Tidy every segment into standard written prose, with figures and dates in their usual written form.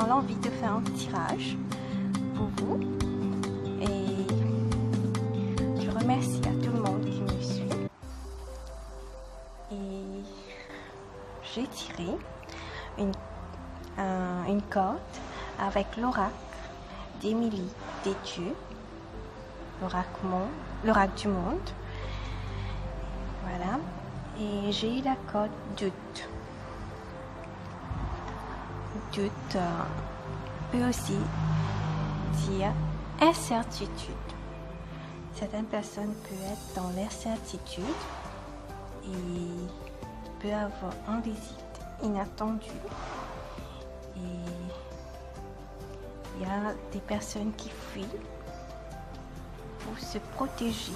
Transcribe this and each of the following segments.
ressens l'envie de faire un tirage pour vous. Et je remercie à tout le monde qui me suit. Et j'ai tiré une carte avec l'oracle d'Émilie Détieux, l'oracle du monde. Voilà. Et j'ai eu la carte doute. Doute peut aussi dire incertitude. Certaines personnes peuvent être dans l'incertitude et peut avoir un visite inattendu. Et il y a des personnes qui fuient pour se protéger.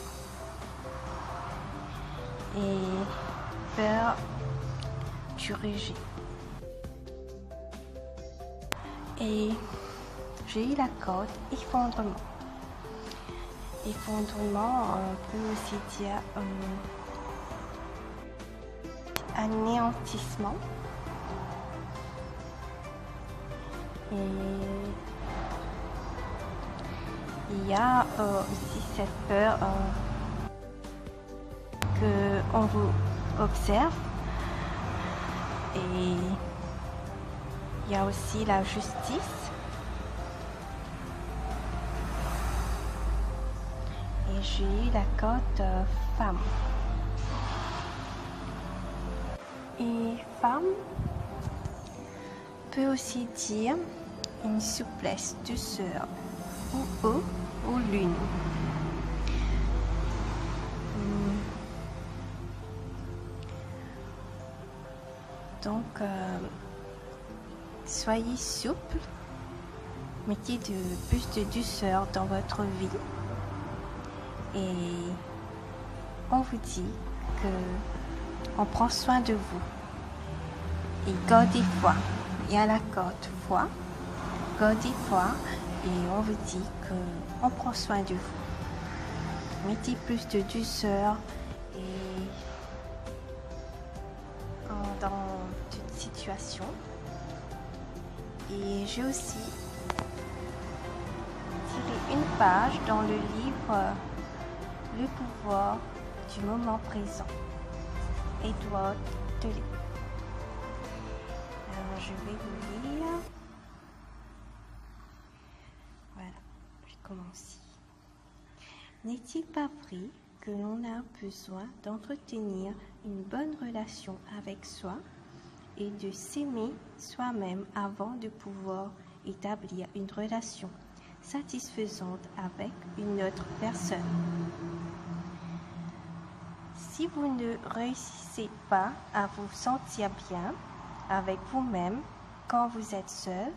Et peur du rejet. Et j'ai eu la carte effondrement. Effondrement, on peut aussi dire anéantissement. Et il y a aussi cette peur qu'on vous observe. Et il y a aussi la justice. Et j'ai eu la carte femme. Et femme peut aussi dire une souplesse, douceur, ou eau, ou lune. Donc, soyez souple, mettez plus de douceur dans votre vie et on vous dit qu'on prend soin de vous. Et gardez foi. Il y a la carte foi. Gardez foi et on vous dit qu'on prend soin de vous. Mettez plus de douceur et dans toute situation. Et j'ai aussi tiré une page dans le livre Le pouvoir du moment présent, Édouard Delay. Alors je vais vous lire. Voilà, je commence. N'est-il pas vrai que l'on a besoin d'entretenir une bonne relation avec soi et de s'aimer soi-même avant de pouvoir établir une relation satisfaisante avec une autre personne? Si vous ne réussissez pas à vous sentir bien avec vous-même quand vous êtes seul,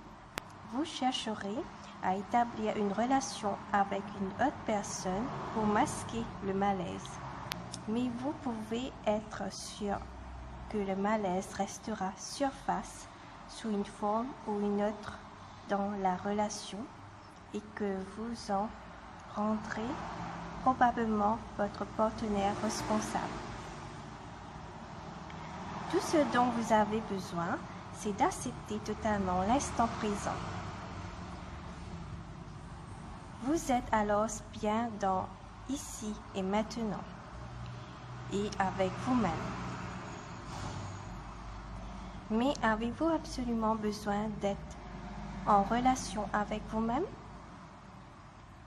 vous chercherez à établir une relation avec une autre personne pour masquer le malaise. Mais vous pouvez être sûr que le malaise restera surface sous une forme ou une autre dans la relation et que vous en rendrez probablement votre partenaire responsable. Tout ce dont vous avez besoin, c'est d'accepter totalement l'instant présent. Vous êtes alors bien dans ici et maintenant et avec vous-même. Mais avez-vous absolument besoin d'être en relation avec vous-même?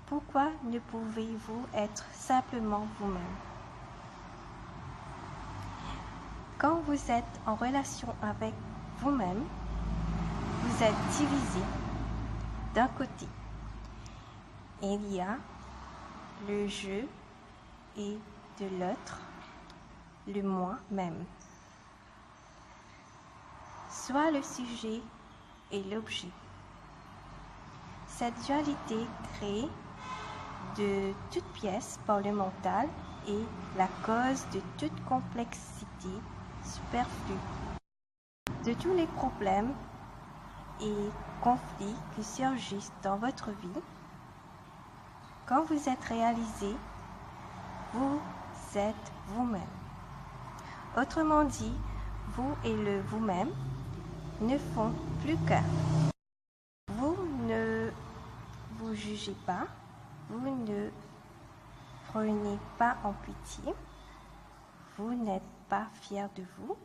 Pourquoi ne pouvez-vous être simplement vous-même? Quand vous êtes en relation avec vous-même, vous êtes divisé. D'un côté, il y a le je et de l'autre, le moi-même. Soit le sujet et l'objet. Cette dualité crée de toutes pièces par le mental et la cause de toute complexité superflue. De tous les problèmes et conflits qui surgissent dans votre vie, quand vous êtes réalisé, vous êtes vous-même. Autrement dit, vous et le vous-même ne font plus qu'un. jugez pas, vous ne prenez pas en pitié, vous n'êtes pas fier de vous,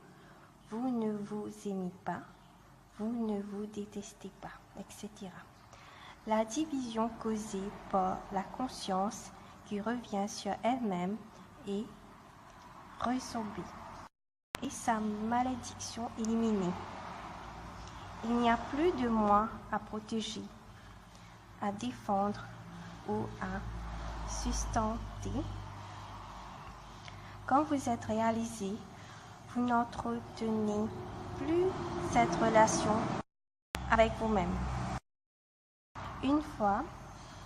vous ne vous aimez pas, vous ne vous détestez pas, etc. La division causée par la conscience qui revient sur elle-même est résorbée et sa malédiction éliminée. Il n'y a plus de moi à protéger, à défendre ou à sustenter. Quand vous êtes réalisé, vous n'entretenez plus cette relation avec vous-même. Une fois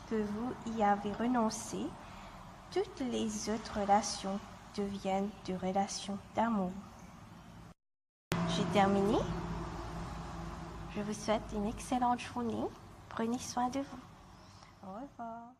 que vous y avez renoncé, toutes les autres relations deviennent des relations d'amour. J'ai terminé. Je vous souhaite une excellente journée. Prenez soin de vous. Au revoir.